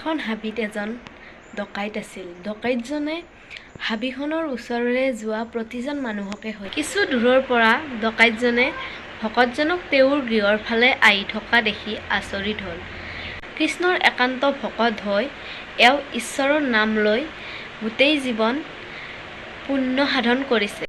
এখন হাবিত এজন ডকাইত আছিল। ডকাইতজনে হাবিখনৰ ওচৰৰে যোৱা প্ৰতিজন মানুহকে কিছু দূৰৰ পৰা ডকাইতজনে ভকতজনক তেওঁৰ গৃহৰ ফালে আহি থকা দেখি আচৰিত হ'ল। কৃষ্ণৰ একান্ত ভকত হৈ এওঁ ঈশ্বৰৰ নাম লৈ গোটেই জীৱন পুণ্য সাধন কৰিছে।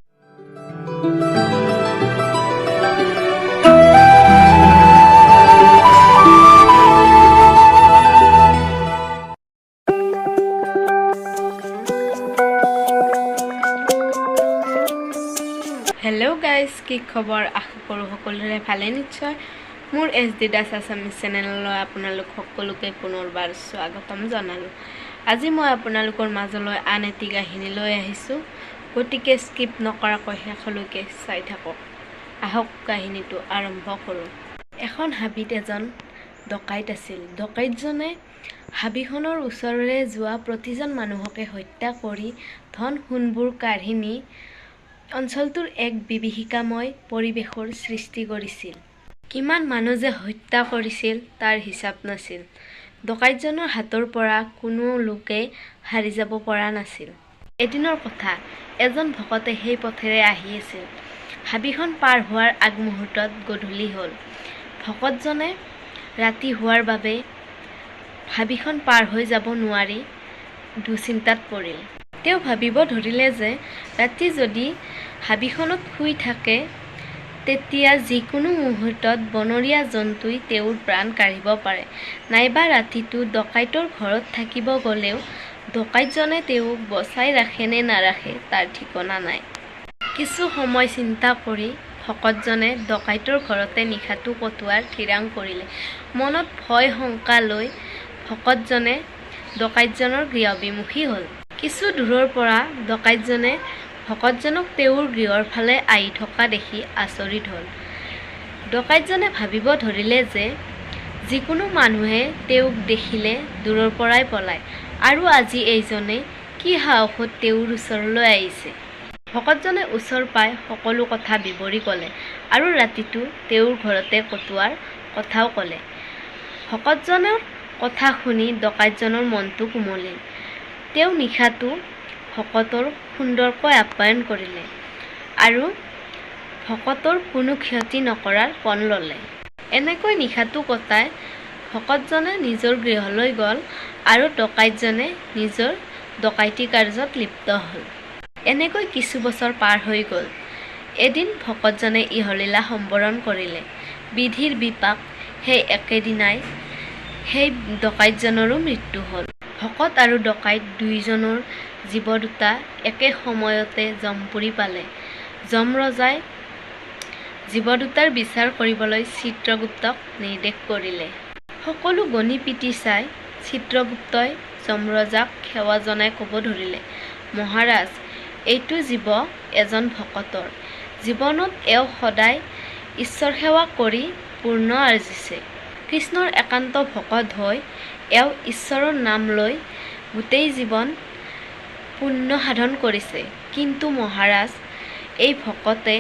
হেল্ল' গাইজ, কি খবৰ? আশা কৰোঁ সকলোৰে ভালে নিশ্চয়। মোৰ SD দাস আছামিজ চেনেললৈ আপোনালোক সকলোকে পুনৰবাৰ স্বাগতম জনালোঁ। আজি মই আপোনালোকৰ মাজলৈ আন এটি কাহিনী লৈ আহিছোঁ, গতিকে স্কিপ নকৰাকৈ শেষলৈকে চাই থাকক। আহক কাহিনীটো আৰম্ভ কৰোঁ। এখন হাবিত এজন ডকাইত আছিল। ডকাইতজনে হাবিখনৰ ওচৰৰে যোৱা প্ৰতিজন মানুহকে হত্যা কৰি ধন সোণবোৰ কাঢ়ি নি অঞ্চলটোৰ এক বিভীষিকাময় পৰিৱেশৰ সৃষ্টি কৰিছিল। কিমান মানুহ যে হত্যা কৰিছিল তাৰ হিচাপ নাছিল। ডকাইতজনৰ হাতৰ পৰা কোনো লোকে হাৰি যাব পৰা নাছিল। এদিনৰ কথা, এজন ভকতে সেই পথেৰে আহি আছিল। হাবিখন পাৰ হোৱাৰ আগমুহূৰ্তত গধূলি হ'ল। ভকতজনে ৰাতি হোৱাৰ বাবে হাবিখন পাৰ হৈ যাব নোৱাৰি দুশ্চিন্তাত পৰিল। তেওঁ ভাবিব ধৰিলে যে ৰাতি যদি হাবিখনত শুই থাকে তেতিয়া যিকোনো মুহূৰ্তত বনৰীয়া জন্তুই তেওঁৰ প্ৰাণ কাঢ়িব পাৰে, নাইবা ৰাতিটো ডকাইতৰ ঘৰত থাকিব গ'লেও ডকাইতজনে তেওঁক বচাই ৰাখে নে নাৰাখে তাৰ ঠিকনা নাই। কিছু সময় চিন্তা কৰি ভকতজনে ডকাইতৰ ঘৰতে নিশাটো কটোৱাৰ থিৰাং কৰিলে। মনত ভয় শংকা লৈ ভকতজনে ডকাইতজনৰ গৃহাভিমুখী হ'ল। কিছু দূৰৰ পৰা ডকাইতজনে ভকতজনক তেওঁৰ গৃহৰ ফালে আহি থকা দেখি আচৰিত হ'ল। ডকাইতজনে ভাবিব ধৰিলে যে যিকোনো মানুহে তেওঁক দেখিলে দূৰৰ পৰাই পলায়, আৰু আজি এইজনে কি সাহসত তেওঁৰ ওচৰলৈ আহিছে। ভকতজনে ওচৰ পাই সকলো কথা বিৱৰি ক'লে আৰু ৰাতিটো তেওঁৰ ঘৰতে কটোৱাৰ কথাও ক'লে। ভকতজনৰ কথা শুনি ডকাইতজনৰ মনটো কোমলিল। তেওঁ নিশাটো ভকতৰ সুন্দৰকৈ আপ্যায়ন কৰিলে আৰু ভকতৰ কোনো ক্ষতি নকৰাৰ পণ ল'লে। এনেকৈ নিশাটো কটাই ভকতজনে নিজৰ গৃহলৈ গ'ল আৰু ডকাইতজনে নিজৰ ডকাইতি কাৰ্যত লিপ্ত হ'ল। এনেকৈ কিছু বছৰ পাৰ হৈ গ'ল। এদিন ভকতজনে ইহলীলা সম্বৰণ কৰিলে। বিধিৰ বিপাক সেই একেদিনাই সেই ডকাইতজনৰো মৃত্যু হ'ল। ভকত আৰু ডকাইত দুয়োজনৰ জীৱ দুটা একে সময়তে যমপুৰী পালে। যমৰজাই জীৱ দুটাৰ বিচাৰ কৰিবলৈ চিত্ৰগুপ্তক নিৰ্দেশ কৰিলে। সকলো গণি পিটি চাই চিত্ৰগুপ্তই যমৰজাক সেৱা জনাই ক'ব ধৰিলে, মহাৰাজ, এইটো জীৱ এজন ভকতৰ। জীৱনত এওঁ সদায় ঈশ্বৰ সেৱা কৰি পূৰ্ণ আৰ্জিছে। কৃষ্ণৰ একান্ত ভকত হৈ এওঁ ঈশ্বৰৰ নাম লৈ গোটেই জীৱন পুণ্য সাধন কৰিছে। কিন্তু মহাৰাজ, এই ভকতে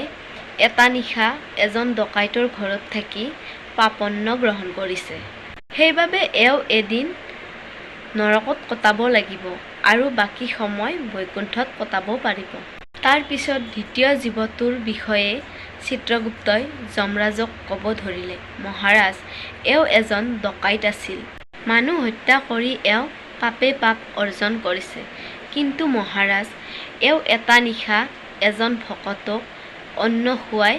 এটা নিশা এজন ডকাইতৰ ঘৰত থাকি পাপন্য গ্ৰহণ কৰিছে। সেইবাবে এওঁ এদিন নৰকত কটাব লাগিব আৰু বাকী সময় বৈকুণ্ঠত কটাব পাৰিব। তাৰ পিছত দ্বিতীয় জীৱটোৰ বিষয়ে চিত্ৰগুপ্তই যমৰাজক ক'ব ধৰিলে, মহাৰাজ, এওঁ এজন ডকাইত আছিল। মানুহ হত্যা কৰি এওঁ পাপে পাপ অৰ্জন কৰিছে। কিন্তু মহাৰাজ, এওঁ এটা নিশা এজন ভকতক অন্ন খুৱাই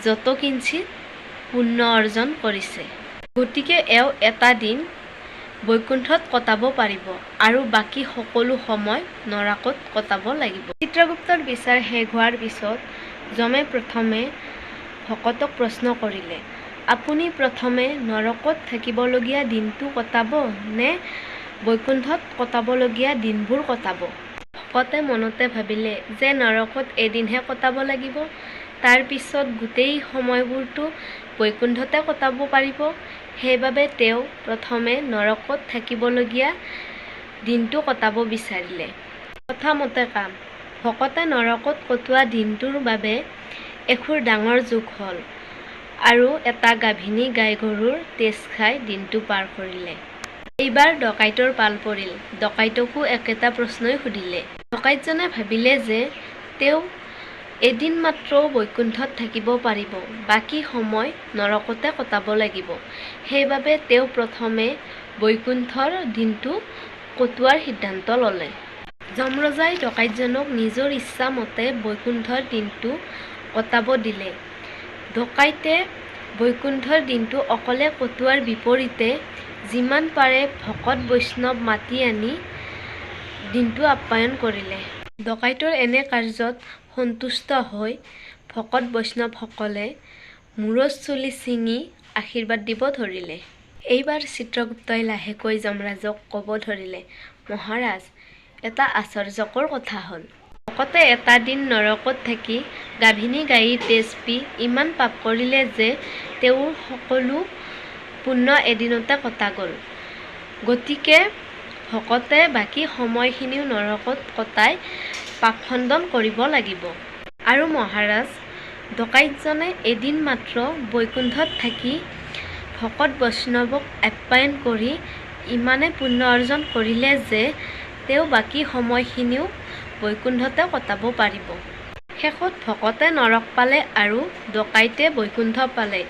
যৎকিঞ্চিত পুণ্য অৰ্জন কৰিছে। গতিকে এওঁ এটা দিন বৈকুণ্ঠত কটাব পাৰিব আৰু বাকী সকলো সময় নৰকত কটাব লাগিব। চিত্ৰগুপ্তৰ বিচাৰ শেষ হোৱাৰ পিছত যমে প্ৰথমে ভকতক প্ৰশ্ন কৰিলে, আপুনি প্ৰথমে নৰকত থাকিবলগীয়া দিনটো কটাব নে বৈকুণ্ঠত কটাবলগীয়া দিনবোৰ কটাব? ভকতে মনতে ভাবিলে যে নৰকত এদিনহে কটাব লাগিব, তাৰ পিছত গোটেই সময়বোৰতো বৈকুণ্ঠতে কটাব পাৰিব। সেইবাবে তেওঁ প্ৰথমে নৰকত থাকিবলগীয়া দিনটো কটাব বিচাৰিলে। কথামতে কাম। ভকতে নৰকত কটোৱা দিনটোৰ বাবে এখুৰ ডাঙৰ জোক হ'ল আৰু এটা গাভিনী গাই গৰুৰ তেজ খাই দিনটো পাৰ কৰিলে। এইবাৰ ডকাইতৰ পাল পৰিল। ডকাইতকো একেটা প্ৰশ্নই সুধিলে। ডকাইতজনে ভাবিলে যে তেওঁ এদিন মাত্ৰ বৈকুণ্ঠত থাকিব পাৰিব, বাকী সময় নৰকতে কটাব লাগিব। সেইবাবে তেওঁ প্ৰথমে বৈকুণ্ঠৰ দিনটো কটোৱাৰ সিদ্ধান্ত ল'লে। যমৰজাই ডকাইতজনক নিজৰ ইচ্ছা মতে বৈকুণ্ঠৰ দিনটো কটাব দিলে। ডকাইতে বৈকুণ্ঠৰ দিনটো অকলে কটোৱাৰ বিপৰীতে যিমান পাৰে ভকত বৈষ্ণৱ মাতি আনি দিনটো আপ্যায়ন কৰিলে। ডকাইতৰ এনে কাৰ্যত সন্তুষ্ট হৈ ভকত বৈষ্ণৱসকলে মূৰৰ চুলি ছিঙি আশীৰ্বাদ দিব ধৰিলে। এইবাৰ চিত্ৰগুপ্তই লাহেকৈ যমৰাজক ক'ব ধৰিলে, মহাৰাজ, এটা আশ্চৰ্যকৰ কথা হ'ল। ভকতে এটা দিন নৰকত থাকি গাভিনী গায়ীৰ তেজ পি ইমান পাপ কৰিলে যে তেওঁৰ সকলো পুণ্য এদিনতে কটা গ'ল। গতিকে ভকতে বাকী সময়খিনিও নৰকত কটাই পাপখণ্ডন কৰিব লাগিব। আৰু মহাৰাজ, ডকাইতজনে এদিন মাত্ৰ বৈকুণ্ঠত থাকি ভকত বৈষ্ণৱক আপ্যায়ন কৰি ইমানে পুণ্য অৰ্জন কৰিলে যে তেওঁ বাকী সময়খিনিও বৈকুণ্ঠতে কটাব পাৰিব। শেষত ভকতে নৰক পালে আৰু ডকাইতে বৈকুণ্ঠ পালে।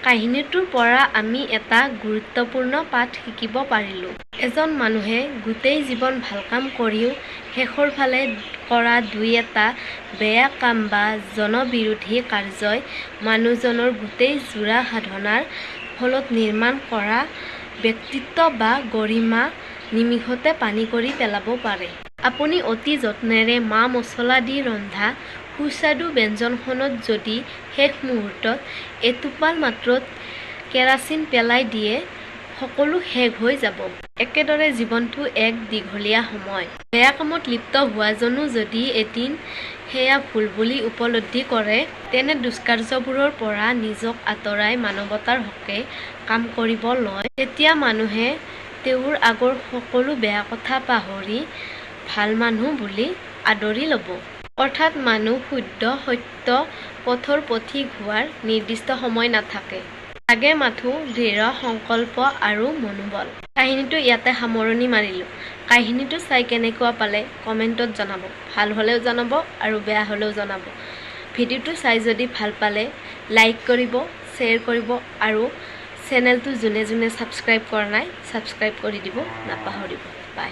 কাহিনীটোৰ পৰা আমি এটা গুৰুত্বপূৰ্ণ পাঠ শিকিব পাৰিলোঁ। এজন মানুহে গোটেই জীৱন ভাল কাম কৰিও শেষৰ ফালে কৰা দুই এটা বেয়া কাম বা জনবিৰোধী কাৰ্যই মানুহজনৰ গোটেই জোৰা সাধনাৰ ফলত নিৰ্মাণ কৰা ব্যক্তিত্ব বা গৰিমা নিমিষতে পানী কৰি পেলাব পাৰে। আপুনি অতি যত্নেৰে মা মছলা দি ৰন্ধা সুস্বাদু ব্যঞ্জনখনত যদি শেষ মুহূৰ্তত এটোপাল মাত্ৰ কেৰাচিন পেলাই দিয়ে, সকলো শেষ হৈ যাব। একেদৰে জীৱনটো এক দীঘলীয়া সময়। বেয়া কামত লিপ্ত হোৱাজনো যদি এদিন সেয়া ভুল বুলি উপলব্ধি কৰে, তেনে দুষ্কাৰ্যবোৰৰ পৰা নিজক আঁতৰাই মানৱতাৰ হকে কাম কৰিব লয়, তেতিয়া মানুহে তেওঁৰ আগৰ সকলো বেয়া কথা পাহৰি ভাল মানুহ বুলি আদৰি ল'ব। অৰ্থাৎ মানুহ শুদ্ধ সত্য পথৰ পথিক হোৱাৰ নিৰ্দিষ্ট সময় নাথাকে। লাগে মাথো দৃঢ় সংকল্প আৰু মনোবল। কাহিনীটো ইয়াতে সামৰণি মাৰিলোঁ। কাহিনীটো চাই কেনেকুৱা পালে কমেণ্টত জনাব। ভাল হ'লেও জনাব আৰু বেয়া হ'লেও জনাব। ভিডিঅ'টো চাই যদি ভাল পালে লাইক কৰিব, শ্বেয়াৰ কৰিব আৰু চেনেলটো যোনে যোনে ছাবস্ক্ৰাইব কৰা নাই ছাবস্ক্ৰাইব কৰি দিব নাপাহৰিব। বাই।